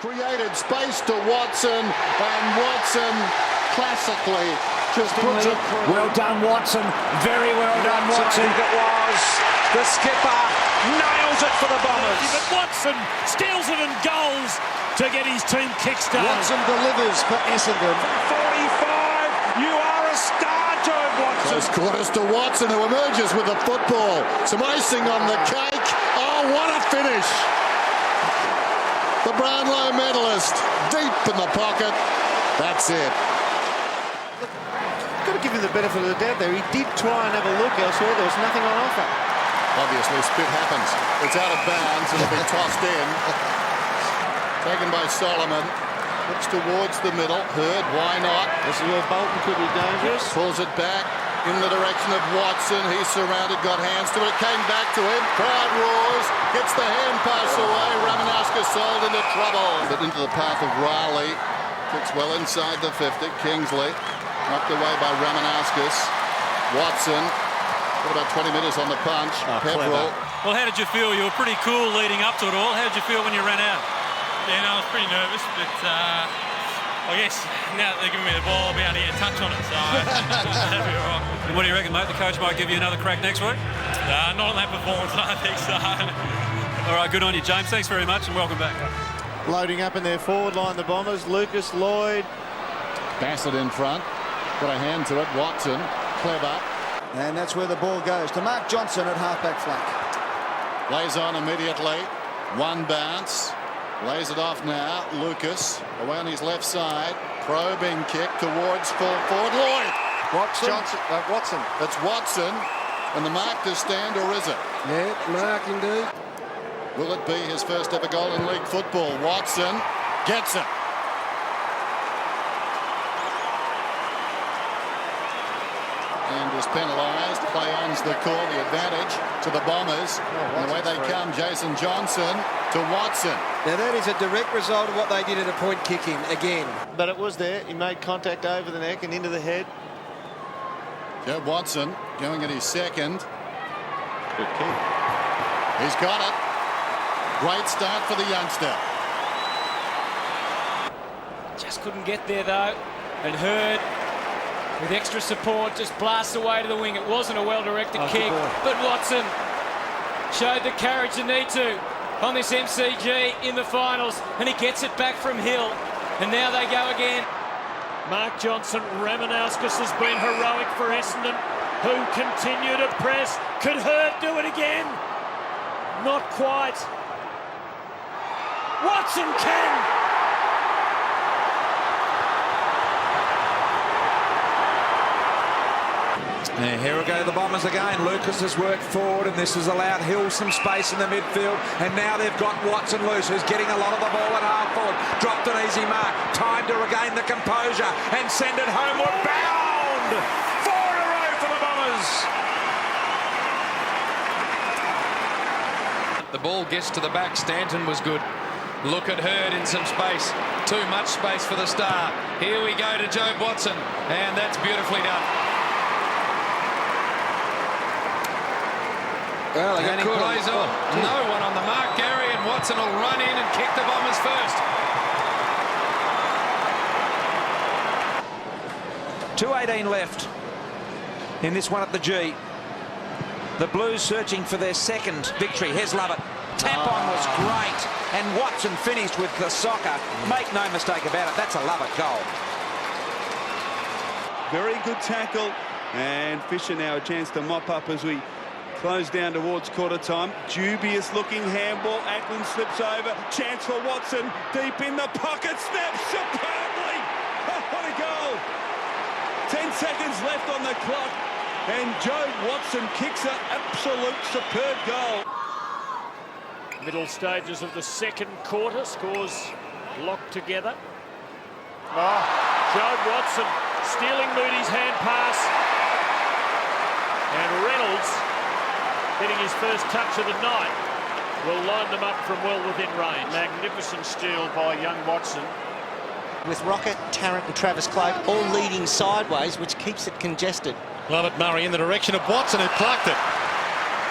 created space to Watson, and Watson classically just puts it through. Well done, Watson. Very well done, Watson. I think it was. The skipper nails it for the Bombers. But Watson steals it and goals to get his team kick-started. Watson delivers for Essendon. 45, you are a star, Jobe Watson. Close quarters to Watson, who emerges with the football. Some icing on the cake. Oh, what a finish! The Brownlow medallist, deep in the pocket. That's it. Got to give him the benefit of the doubt there. He did try and have a look elsewhere. There was nothing on offer. Obviously, spit happens. It's out of bounds. It'll be tossed in. Taken by Solomon. Looks towards the middle. Hurd, why not? This is where Bolton could be dangerous. Pulls it back in the direction of Watson. He's surrounded, got hands to it. Came back to him. Crowd roars. Gets the hand pass away. Ramanowski sold into trouble. But into the path of Riley. Kicks well inside the 50. Kingsley. Knocked away by Ramanowski. Watson. Got about 20 minutes on the punch. Pepperell. Well, how did you feel? You were pretty cool leading up to it all. How did you feel when you ran out? Yeah, no, I was pretty nervous, but I guess now that they're giving me the ball, I'll be able to get a touch on it, so that'll be all right. And what do you reckon, mate? The coach might give you another crack next week? Not on that performance, I think so. All right, good on you, James. Thanks very much and welcome back. Loading up in their forward line, the Bombers. Lucas, Lloyd. Bassett in front. Got a hand to it. Watson. Clever. And that's where the ball goes to Mark Johnson at half-back flank. Lays on immediately. One bounce. Lays it off now. Lucas away on his left side. Probing kick towards full forward. Lloyd. Watson. Watson. That's Watson. And the mark to stand, or is it? Yeah, mark indeed. Will it be his first ever goal in league football? Watson gets it. And is penalised. Play on's the call, the advantage to the Bombers. And away they come. Jason Johnson to Watson. Now that is a direct result of what they did at a point kicking again. But it was there. He made contact over the neck and into the head. Jobe Watson going at his second. Good kick. He's got it. Great start for the youngster. Just couldn't get there though, and Hurd with extra support just blasts away to the wing. It wasn't a well-directed kick, but Watson showed the courage to need to on this MCG in the finals, and he gets it back from Hill, and now they go again. Mark Johnson, Ramanowskis has been heroic for Essendon, who continue to press. Could Hurd do it again? Not quite. Watson can! And here we go, the Bombers again. Lucas has worked forward, and this has allowed Hill some space in the midfield. And now they've got Watson loose, who's getting a lot of the ball at half forward. Dropped an easy mark. Time to regain the composure and send it homeward bound. 4 in a row for the Bombers. The ball gets to the back. Stanton was good. Look at Hurd in some space. Too much space for the star. Here we go to Jobe Watson, and that's beautifully done. Well, and he plays on. No one on the mark, Gary, and Watson will run in and kick the Bombers first. 2:18 left in this one at the G. The Blues searching for their second victory. Heslove it. Tap-on was great. And Watson finished with the soccer. Make no mistake about it, that's a Lovett goal. Very good tackle. And Fisher now a chance to mop up as we close down towards quarter time. Dubious looking handball. Ackland slips over. Chance for Watson. Deep in the pocket. Snaps superbly. Oh, what a goal. 10 seconds left on the clock. And Jobe Watson kicks an absolute superb goal. Middle stages of the second quarter, scores locked together. Jobe Watson stealing Moody's hand pass. And Reynolds, getting his first touch of the night, will line them up from well within range. Magnificent steal by young Watson. With Rocket, Tarrant and Travis Cloak all leading sideways, which keeps it congested. Lovett Murray in the direction of Watson, who plucked it.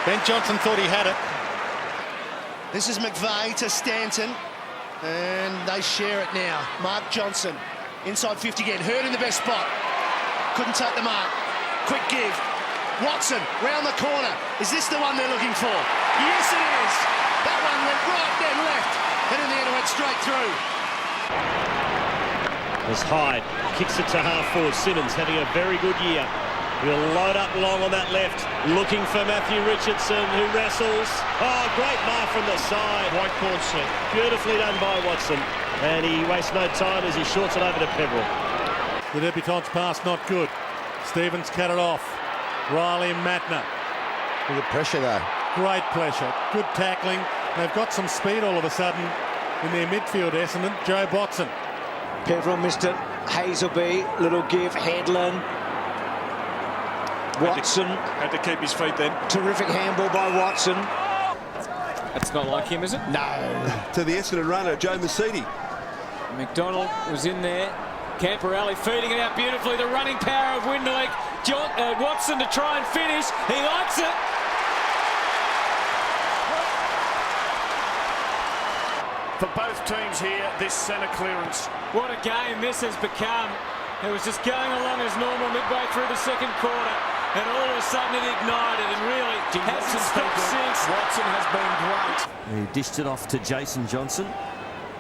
Ben Johnson thought he had it. This is McVeigh to Stanton. And they share it now. Mark Johnson, inside 50 again. Hurd in the best spot. Couldn't take the mark. Quick give. Watson, round the corner. Is this the one they're looking for? Yes, it is. That one went right, then left. And in the end, it went straight through. As Hyde kicks it to half-forward. Simmons having a very good year. He'll load up long on that left, looking for Matthew Richardson, who wrestles. Oh, great mark from the side. White cord set. Beautifully done by Watson. And he wastes no time as he shorts it over to Peverill. The debutante's pass not good. Stevens cut it off. Riley Matner. Look at pressure though. Great pressure. Good tackling. They've got some speed all of a sudden in their midfield, Essendon. Jobe Watson. Peverill missed it. Hazelby, little give. Headland. Watson. Had to keep his feet then. Terrific handball by Watson. That's not like him, is it? No. To the Essendon runner, Joe Mercedes. McDonald was in there. Camporelli feeding it out beautifully. The running power of Winderlake. Watson to try and finish. He likes it. For both teams here, this centre clearance. What a game this has become. It was just going along as normal midway through the second quarter, and all of a sudden it ignited and really hasn't stopped since. Watson has been great. He dished it off to Jason Johnson.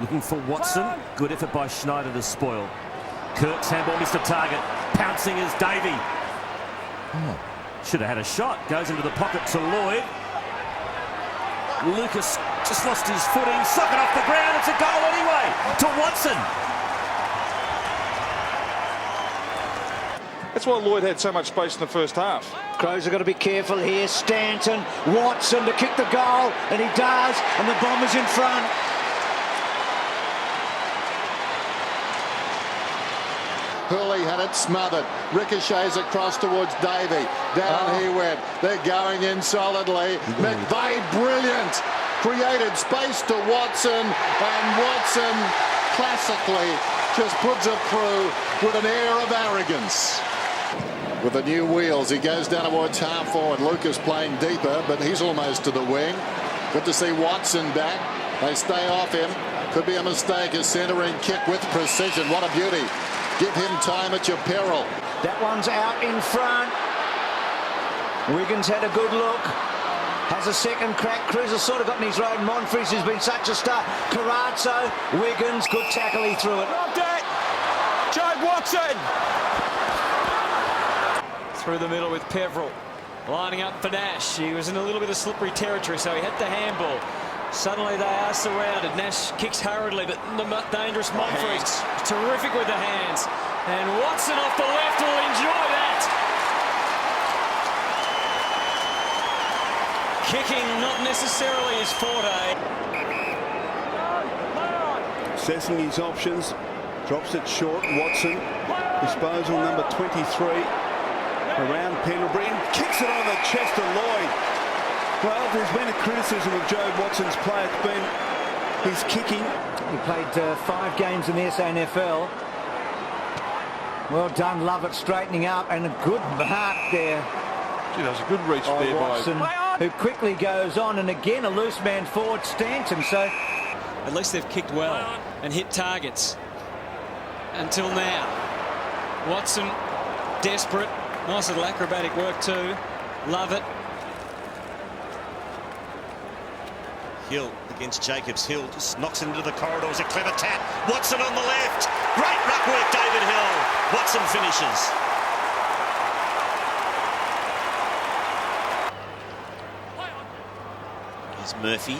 Looking for Watson. Good effort by Schneider to spoil. Kirk's handball missed the target. Pouncing is Davey. Oh, should have had a shot. Goes into the pocket to Lloyd. Lucas just lost his footing. Suck it off the ground. It's a goal anyway to Watson. That's why Lloyd had so much space in the first half. Crows have got to be careful here. Stanton, Watson to kick the goal, and he does, and the Bombers in front. Hurley had it smothered. Ricochets across towards Davey. Down he went. They're going in solidly. McVeigh, brilliant. Created space to Watson, and Watson classically just puts it through with an air of arrogance. With the new wheels, he goes down towards half forward. Lucas playing deeper, but he's almost to the wing. Good to see Watson back. They stay off him. Could be a mistake. A centering kick with precision. What a beauty. Give him time at your peril. That one's out in front. Wiggins had a good look. Has a second crack. Cruz has sort of gotten his road. Monfries has been such a star. Carazzo, Wiggins, good tackle. He threw it. Jobe Watson! Through the middle with Peverill. Lining up for Nash. He was in a little bit of slippery territory, so he had the handball. Suddenly they are surrounded. Nash kicks hurriedly, but the dangerous Monfries. Terrific with the hands. And Watson off the left will enjoy that. Kicking not necessarily his forte. Assessing his options. Drops it short. Watson. Disposal number 23. Around Pendlebury. Kicks it on the chest of Lloyd. Well, there's been a criticism of Jobe Watson's play. It's been his kicking. He played 5 games in the SANFL. Well done, Lovett, straightening up, and a good mark there. Gee, that was a good reach there Watson, who quickly goes on, and again a loose man forward, Stanton. So at least they've kicked well and hit targets until now. Watson desperate. Nice little acrobatic work too. Lovett. Hill against Jacobs. Hill just knocks it into the corridors. A clever tap. Watson on the left. Great ruck work, David Hill. Watson finishes. Here's Murphy.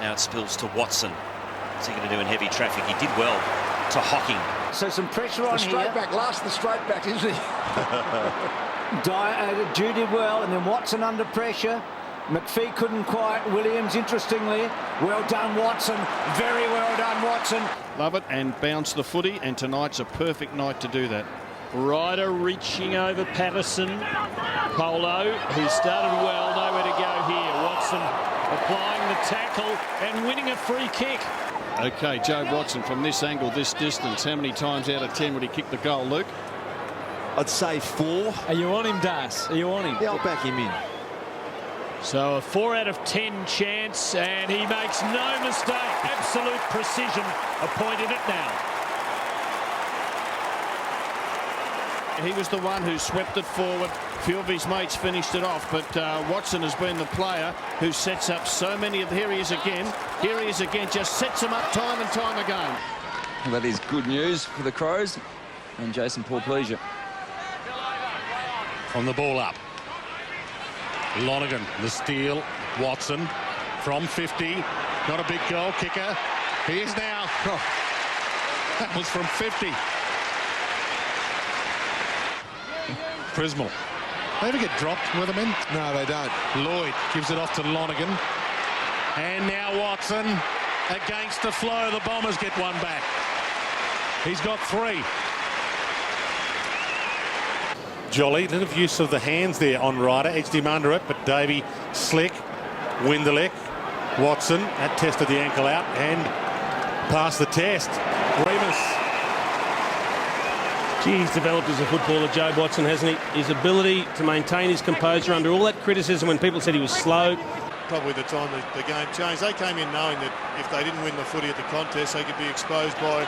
Now it spills to Watson. What's he going to do in heavy traffic? He did well to Hocking. So some pressure on the straight here. back, last the straight back, isn't he? Dew did well, and then Watson under pressure. McPhee couldn't quite. Williams, interestingly. Well done, Watson. Very well done, Watson. Love it, and bounce the footy, and tonight's a perfect night to do that. Ryder reaching over Patterson. Polo, who started well, nowhere to go here. Watson applying the tackle and winning a free kick. Okay, Jobe Watson from this angle, this distance. How many times out of 10 would he kick the goal, Luke? I'd say 4. Are you on him, Das? Are you on him? Yeah, I'll back him in. So a 4 out of 10 chance, and he makes no mistake. Absolute precision. A point in it now. He was the one who swept it forward. A few of his mates finished it off, but Watson has been the player who sets up so many of... Here he is again. Here he is again. Just sets them up time and time again. Well, that is good news for the Crows and Jason Paul-Pleasure. From the ball up. Lonergan, the steal. Watson from 50. Not a big goal kicker. He is now. Oh, that was from 50. Prismal. They ever get dropped with them in? No, they don't. Lloyd gives it off to Lonergan. And now Watson against the flow. The Bombers get one back. He's got 3. Jolly, little use of the hands there on Ryder. Edged him under it, but Davey slick. Winderlick. Watson, that tested the ankle out and passed the test. Remus. Gee, he's developed as a footballer, Jobe Watson, hasn't he? His ability to maintain his composure under all that criticism when people said he was slow. Probably the time the game changed. They came in knowing that if they didn't win the footy at the contest, they could be exposed by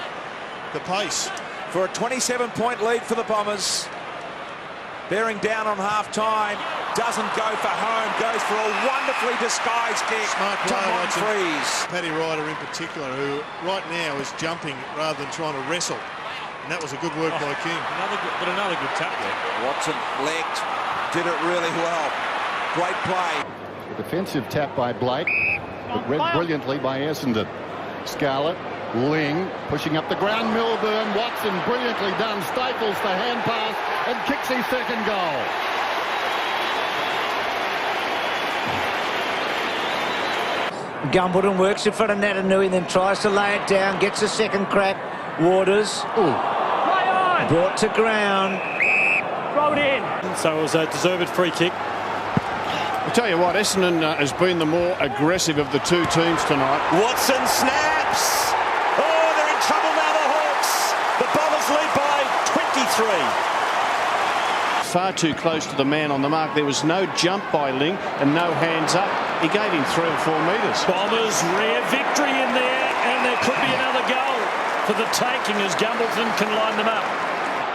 the pace. For a 27-point lead for the Bombers. Bearing down on half-time. Doesn't go for home. Goes for a wonderfully disguised kick. Smart player, Monfries. Paddy Ryder in particular, who right now is jumping rather than trying to wrestle. And that was a good work by King. Another good tap there. Watson legged. Did it really well. Great play. A defensive tap by Blake, but read brilliantly by Essendon. Scarlett, Ling, pushing up the ground. Milburn, Watson, brilliantly done. Staples the hand pass and kicks his second goal. Gumbleton works in front of Natanui, then tries to lay it down, gets a second crack. Waters. Brought to ground. Throw it in. So it was a deserved free kick. I'll tell you what, Essendon has been the more aggressive of the two teams tonight. Watson snaps. Oh, they're in trouble now, the Hawks. The Bombers lead by 23. Far too close to the man on the mark. There was no jump by Ling and no hands up. He gave him 3 or 4 metres. Bombers rare victory in there, and there could be another goal for the taking as Gumbleton can line them up.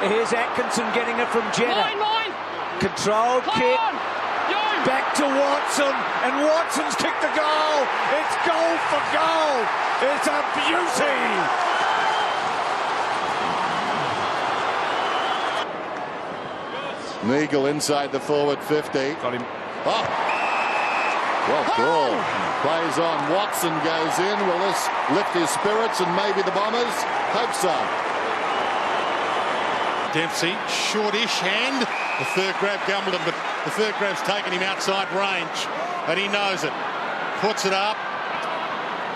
Here's Atkinson getting it from Jenner. Controlled kick. Back to Watson, and Watson's kicked the goal. It's goal for goal. It's a beauty. Neagle inside the forward 50. Got him. Oh! Well called. Plays on. Watson goes in. Will this lift his spirits and maybe the Bombers? Hope so. Dempsey, shortish hand. The third grab Gumbleton, but the third grab's taken him outside range, and he knows it. Puts it up.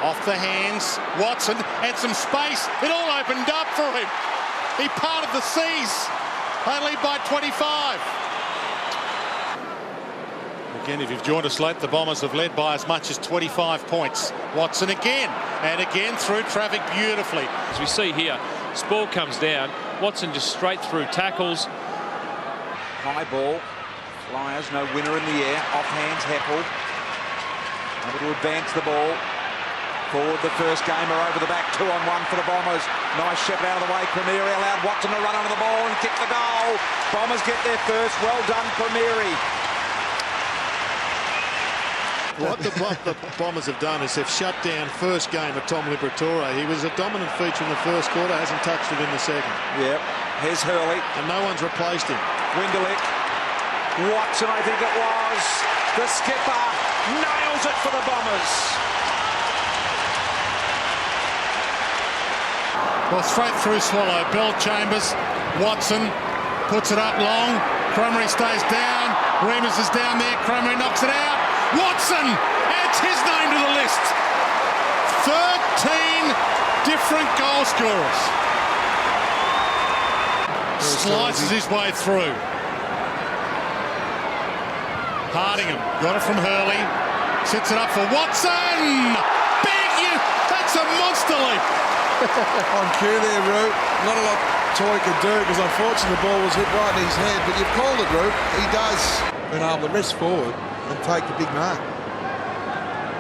Off the hands. Watson had some space. It all opened up for him. He parted the seas. They lead by 25. Again, if you've joined us late, the Bombers have led by as much as 25 points. Watson again, and again through traffic beautifully. As we see here, Spall comes down. Watson just straight through tackles. High ball. Flyers, no winner in the air. Off hands, Heppel. Able to advance the ball. Forward the first gamer over the back. 2-on-1 for the Bombers. Nice shot out of the way. Premieri allowed Watson to run under the ball and kick the goal. Bombers get their first. Well done, Premieri. What the Bombers have done is they've shut down first game of Tom Liberatore. He was a dominant feature in the first quarter, hasn't touched it in the second. Yep. Here's Hurley. And no one's replaced him. Winderlick. Watson, I think it was. The skipper nails it for the Bombers. Well, straight through Swallow. Bell Chambers. Watson puts it up long. Crumry stays down. Remus is down there. Crumry knocks it out. Watson adds his name to the list. 13 different goal scorers. Slices his way through. Hardingham got it from Hurley. Sits it up for Watson. Big you. That's a monster leap. On cue there, Root. Not a lot Toy could do because unfortunately the ball was hit right in his head. But you've called it, Root. He does been able to rest forward. and take the big mark.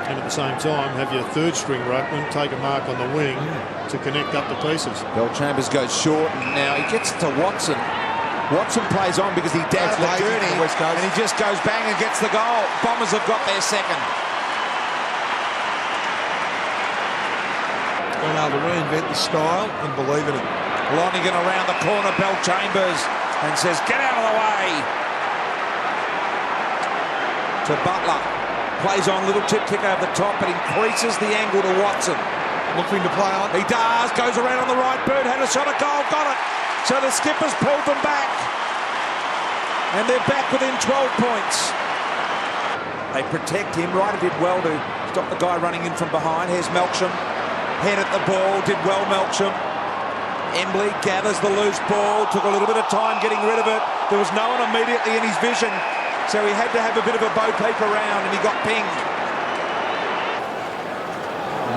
And at the same time, have your third string ruckman take a mark on the wing to connect up the pieces. Belchambers goes short, and now he gets to Watson. Watson plays on because he dads the journey, and he just goes bang and gets the goal. Bombers have got their second. Been able to reinvent the style and believe in it. Lonigan around the corner, Belchambers, and says, get out of the way. To Butler. Plays on, little tip kick over the top, but increases the angle to Watson. Looking to play on. He does, goes around on the right boot, had a shot at goal, got it. So the skippers pulled them back. And they're back within 12 points. They protect him, Ryder did well to stop the guy running in from behind. Here's Melksham, head at the ball, did well Melksham. Embley gathers the loose ball, took a little bit of time getting rid of it. There was no one immediately in his vision. So he had to have a bit of a bo peep around, and he got pinged.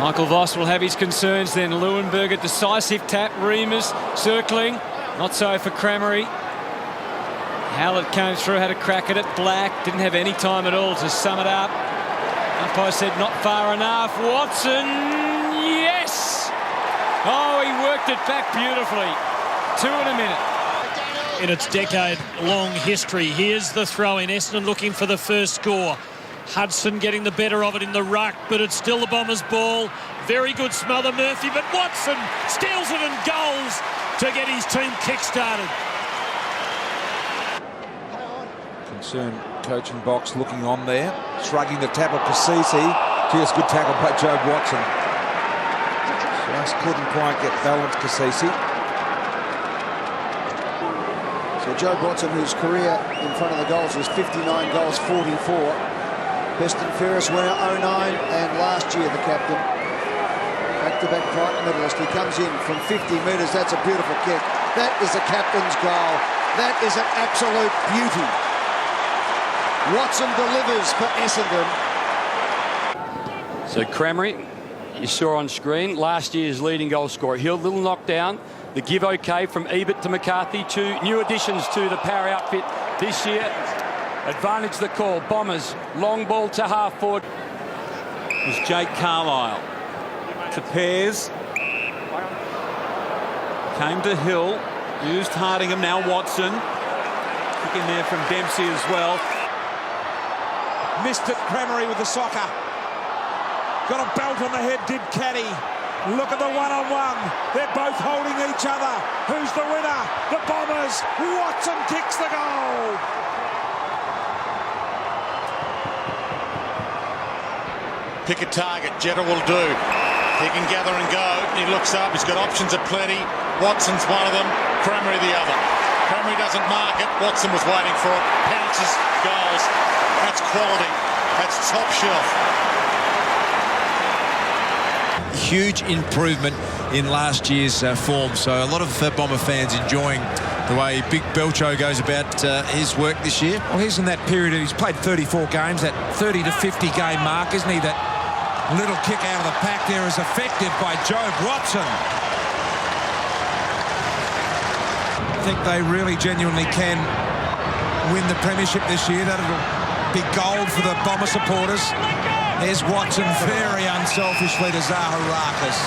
Michael Voss will have his concerns then. Leuenberger, decisive tap. Reimers circling. Not so for Cramery. Hallett came through, had a crack at it. Black didn't have any time at all to sum it up. Umpire said not far enough. Watson, yes! Oh, he worked it back beautifully. 2 in a minute. In its decade-long history, here's the throw in. Essendon looking for the first score. Hudson getting the better of it in the ruck, but it's still the Bombers' ball. Very good smother, Murphy, but Watson steals it and goals to get his team kick-started. Concerned coaching box looking on there, shrugging the tackle, Kasisi. Just good tackle by Jobe Watson. Just couldn't quite get balanced, Kasisi. So Jobe Watson, whose career in front of the goals was 59 goals, 44. Best and fairest winner, 09, and last year the captain. Back-to-back Crichton medalist. He comes in from 50 metres. That's a beautiful kick. That is a captain's goal. That is an absolute beauty. Watson delivers for Essendon. So Cramery, you saw on screen, last year's leading goal scorer. Hill, little knockdown. The give okay from Ebert to McCarthy. 2 new additions to the power outfit this year. Advantage the call. Bombers, long ball to half forward. It was Jake Carlisle to Pears. Came to Hill. Used Hardingham, now Watson. Kick in there from Dempsey as well. Missed it, Cramery with the soccer. Got a belt on the head, did Caddy. Look at the one-on-one. They're both holding each other. Who's the winner? The Bombers. Watson kicks the goal. Pick a target. Jetta will do. He can gather and go. He looks up. He's got options aplenty. Watson's one of them. Cramery the other. Cramery doesn't mark it. Watson was waiting for it. Pounces, goes. That's quality. That's top shelf. Huge improvement in last year's form, so a lot of Bomber fans enjoying the way Big Belcho goes about his work this year. Well, he's in that period, he's played 34 games, that 30 to 50 game mark, isn't he? That little kick out of the pack there is effective by Jobe Watson. I think they really genuinely can win the premiership this year. That'll be gold for the Bomber supporters. There's Watson very unselfishly to Zaharakis.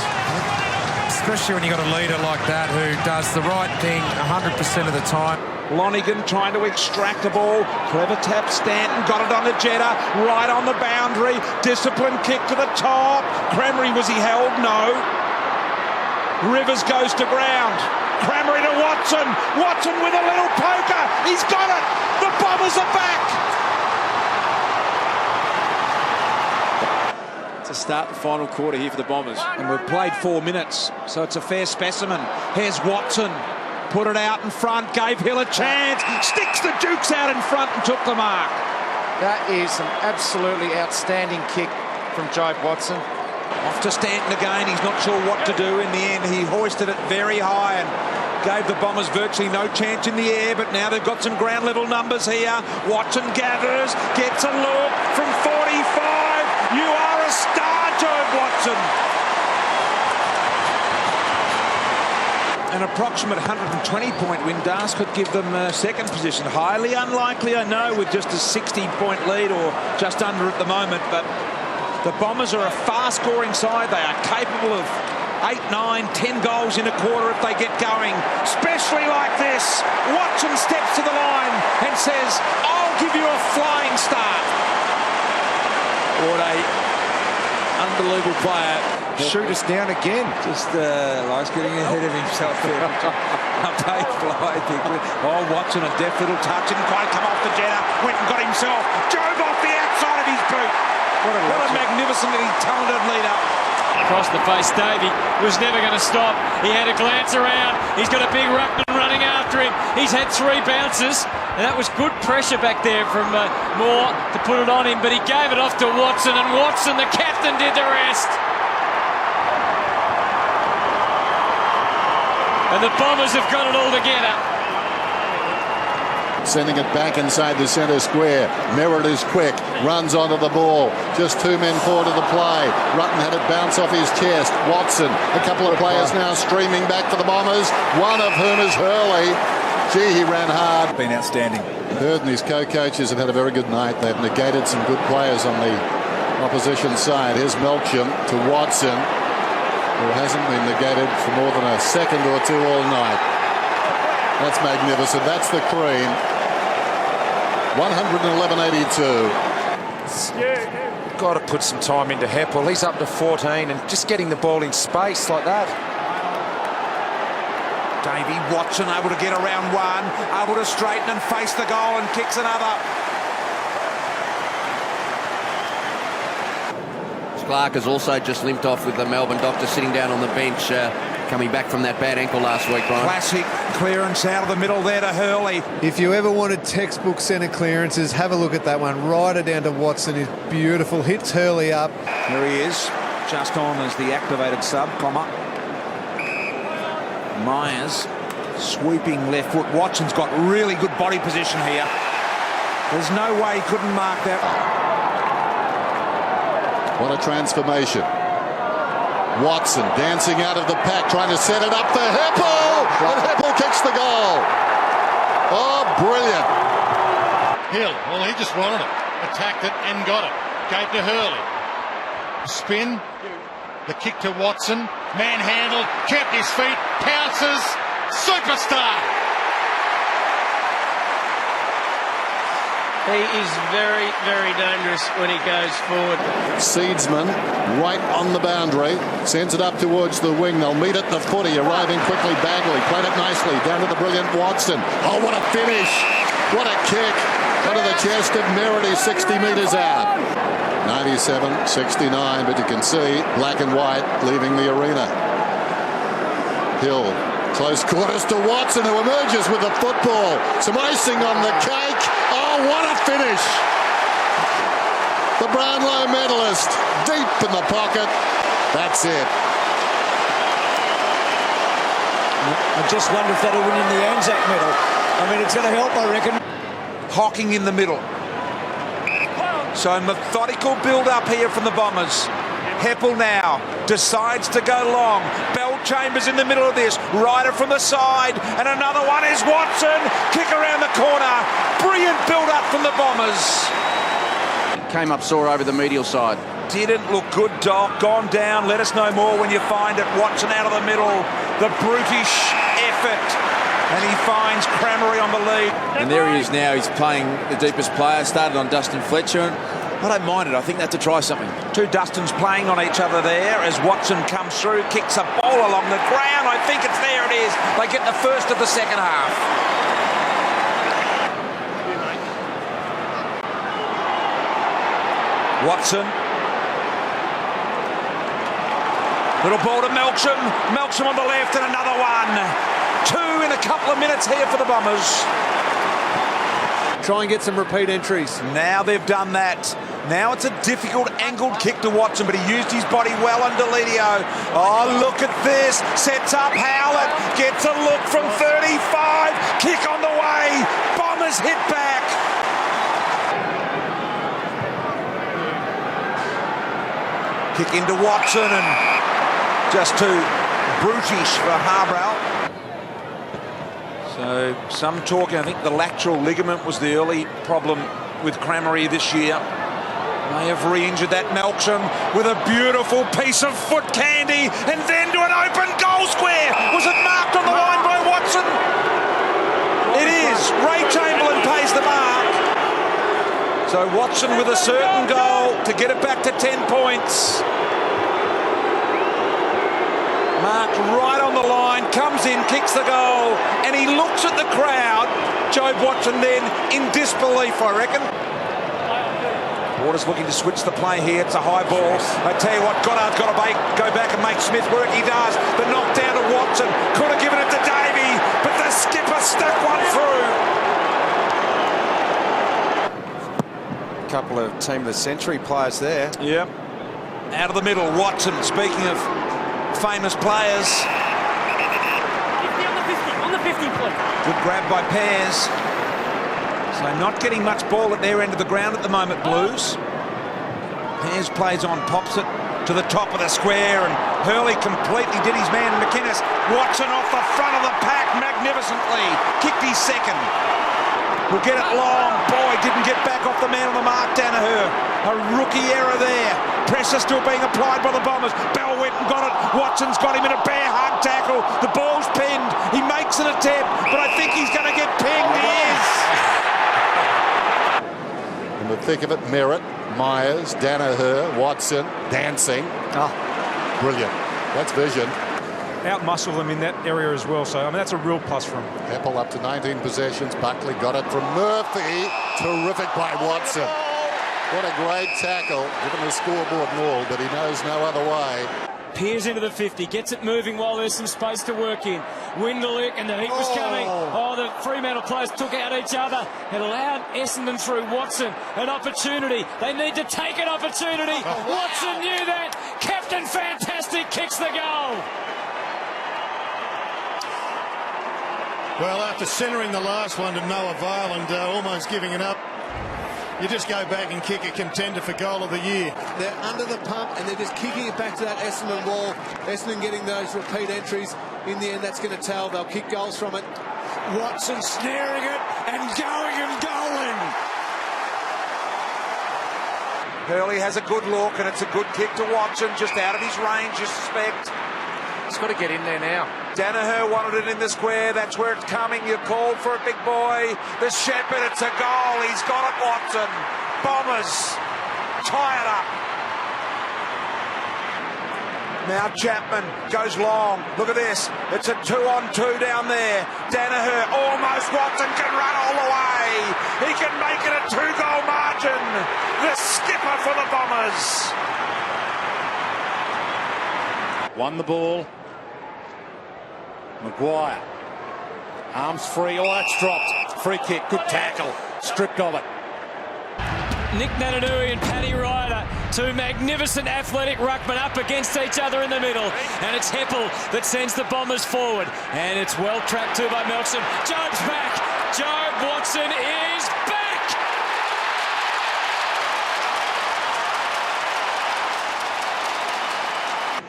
Especially when you've got a leader like that who does the right thing 100% of the time. Lonigan trying to extract the ball. Clever tap, Stanton got it on the Jetta, right on the boundary. Disciplined kick to the top. Cramery, was he held? No. Rivers goes to ground. Cramery to Watson. Watson with a little poker. He's got it. The Bombers are back. To start the final quarter here for the Bombers. And we've played 4 minutes, so it's a fair specimen. Here's Watson. Put it out in front, gave Hill a chance. Sticks the Dukes out in front and took the mark. That is an absolutely outstanding kick from Jobe Watson. Off to Stanton again. He's not sure what to do. In the end, he hoisted it very high and gave the Bombers virtually no chance in the air, but now they've got some ground level numbers here. Watson gathers, gets a look from 45. You are a star, Jobe Watson. And approximate 120-point win, Das could give them second position. Highly unlikely, I know, with just a 60-point lead or just under at the moment, but the Bombers are a fast-scoring side. They are capable of 8, 9, 10 goals in a quarter if they get going, especially like this. Watson steps to the line and says, I'll give you a flying start. What a unbelievable player. Shoot us down again. Just likes getting ahead of himself there. Oh, Watson, a deft little touch. Didn't quite come off the Jenner. Went and got himself. Jobe off the outside of his boot. What a magnificently talented leader. Across the face, Davey was never going to stop. He had a glance around. He's got a big ruckman running after him. He's had 3 bounces, and that was good pressure back there from Moore to put it on him, but he gave it off to Watson, and Watson, the captain, did the rest. And the Bombers have got it all together. Sending it back inside the centre square. Merritt is quick, runs onto the ball. Just 2 men forward of the play. Rutten had it bounce off his chest. Watson, a couple of players now streaming back for the Bombers, one of whom is Hurley. Gee, he ran hard. Been outstanding. Hurd and his co-coaches have had a very good night. They've negated some good players on the opposition side. Here's Melksham to Watson, who hasn't been negated for more than a second or two all night. That's magnificent. That's the cream. 111.82. Got to put some time into Heppel. He's up to 14 and just getting the ball in space like that. Davey, Watson able to get around one, able to straighten and face the goal and kicks another. Clark has also just limped off with the Melbourne doctor sitting down on the bench, coming back from that bad ankle last week, Brian. Classic clearance out of the middle there to Hurley. If you ever wanted textbook centre clearances, have a look at that one. Right it down to Watson is beautiful. Hits Hurley up. There he is, just on as the activated sub, Myers sweeping left foot. Watson's got really good body position here. There's no way he couldn't mark that. What a transformation. Watson dancing out of the pack, trying to set it up for Heppel, and Heppel kicks the goal. Oh, brilliant. Hill, well, he just wanted it. Attacked it and got it. Gave to Hurley. Spin. The kick to Watson. Manhandled. Kept his feet. Pounces. Superstar. He is very, very dangerous when he goes forward. Seedsman right on the boundary, sends it up towards the wing. They'll meet at the footy, arriving quickly. Bagley played it nicely down to the brilliant Watson. Oh, what a finish! What a kick under the chest of Merritt. 60 metres out. 97-69, but you can see black and white leaving the arena. Hill, close quarters to Watson, who emerges with the football. Some icing on the cake. Oh, what a finish! The Brownlow medalist, deep in the pocket. That's it. I just wonder if that'll win in the Anzac medal. I mean, it's going to help, I reckon. Hocking in the middle. So methodical build-up here from the Bombers. Heppel now decides to go long. Chambers in the middle of this. Ryder from the side. And another one is Watson. Kick around the corner. Brilliant build-up from the Bombers. Came up sore over the medial side. Didn't look good, Doc. Gone down. Let us know more when you find it. Watson out of the middle. The brutish effort. And he finds Cramery on the lead. And there he is now. He's playing the deepest player. Started on Dustin Fletcher. I don't mind it. I think they have to try something. 2 Dustins playing on each other there as Watson comes through, kicks a ball along the ground. I think it's there. It is. They get the first of the second half. Watson. Little ball to Melksham. Melksham on the left and another one. 2 in a couple of minutes here for the Bombers. Try and get some repeat entries. Now they've done that. Now it's a difficult angled kick to Watson, but he used his body well under Lidio. Oh, look at this. Sets up Howlett. Gets a look from 35. Kick on the way. Bombers hit back. Kick into Watson and just too brutish for Harbrow. So some talking, I think the lateral ligament was the early problem with Crammery this year. May have re-injured that. Melksham with a beautiful piece of foot candy and then to an open goal square. Was it marked on the line by Watson? It is. Ray Chamberlain pays the mark. So Watson with a certain goal to get it back to 10 points. Marked right on the line, comes in, kicks the goal, and he looks at the crowd. Jobe Watson then in disbelief, I reckon. Waters looking to switch the play here. It's a high ball. I tell you what, Goddard's got to go back and make Smith work. He does. The knock down to Watson. Could have given it to Davey, but the skipper stuck one through. A couple of Team of the Century players there. Yep. Out of the middle, Watson. Speaking of famous players. 50 on the 50, please. Good grab by Pears. So not getting much ball at their end of the ground at the moment, Blues. Pears plays on, pops it to the top of the square, and Hurley completely did his man, McInnes. Watson off the front of the pack magnificently. Kicked his second. Will get it long. Boy, didn't get back off the man on the mark, Danaher. A rookie error there. Pressure still being applied by the Bombers. Bell went and got it. Watson's got him in a bear hug tackle. The ball's pinned. He makes an attempt, but I think he's going to get pinged. He is. In the thick of it, Merritt, Myers, Danaher, Watson, dancing. Brilliant. That's vision. Out-muscle them in that area as well, so I mean that's a real plus for him. Apple up to 19 possessions. Buckley got it from Murphy. Terrific by Watson. What a great tackle, given the scoreboard and all, but he knows no other way. Peers into the 50, gets it moving while there's some space to work in. Windelick and the heat was coming. Oh, the Fremantle players took out each other. It allowed Essendon through Watson an opportunity. They need to take an opportunity. Watson knew that. Captain Fantastic kicks the goal. Well, after centering the last one to no avail and almost giving it up, you just go back and kick a contender for goal of the year. They're under the pump and they're just kicking it back to that Essendon wall. Essendon getting those repeat entries. In the end, that's going to tell. They'll kick goals from it. Watson snaring it and going and going. Hurley has a good look and it's a good kick to Watson, just out of his range, you suspect. He's got to get in there now. Danaher wanted it in the square. That's where it's coming. You called for it, big boy. The Shepherd, it's a goal. He's got it, Watson. Bombers tie it up. Now Chapman goes long. Look at this. It's a 2-on-2 down there. Danaher, almost Watson can run all the way. He can make it a 2-goal margin. The skipper for the Bombers. Won the ball. Maguire. Arms free. Oh, that's dropped. Free kick. Good tackle. Stripped of it. Nick Nananui and Paddy Ryder, two magnificent athletic ruckmen up against each other in the middle. And it's Heppel that sends the Bombers forward. And it's well trapped too by Melksham. Jobe's back. Jobe Watson is back.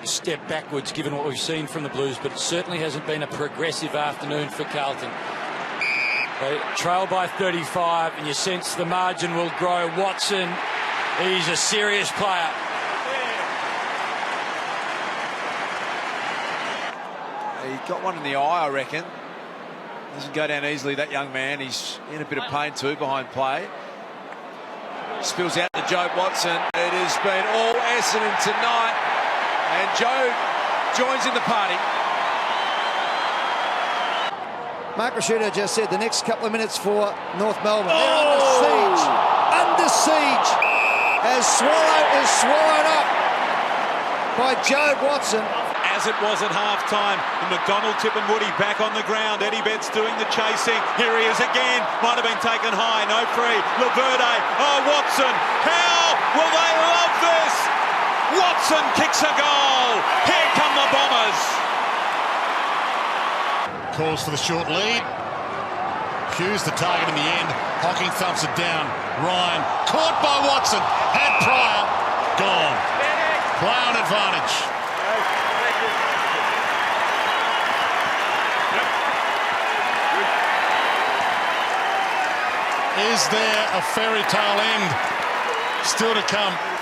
Step backwards given what we've seen from the Blues, but it certainly hasn't been a progressive afternoon for Carlton. They trail by 35 and you sense the margin will grow. Watson, he's a serious player. He got one in the eye, I reckon. Doesn't go down easily, that young man. He's in a bit of pain too behind play. Spills out to Jobe Watson. It has been all Essendon tonight. And Joe joins in the party. Mark Rashuda just said the next couple of minutes for North Melbourne. They're under siege. Under siege. As Swallow is swallowed up by Jobe Watson. As it was at half-time, McDonald, Tip and Woody back on the ground. Eddie Betts doing the chasing. Here he is again. Might have been taken high. No free. Laverde. Oh, Watson. How will they love this? Watson kicks a goal. Here come the Bombers. Calls for the short lead. Hughes the target in the end. Hocking thumps it down. Ryan caught by Watson. Had Pryor. Gone. Play on advantage. Is there a fairy tale end still to come?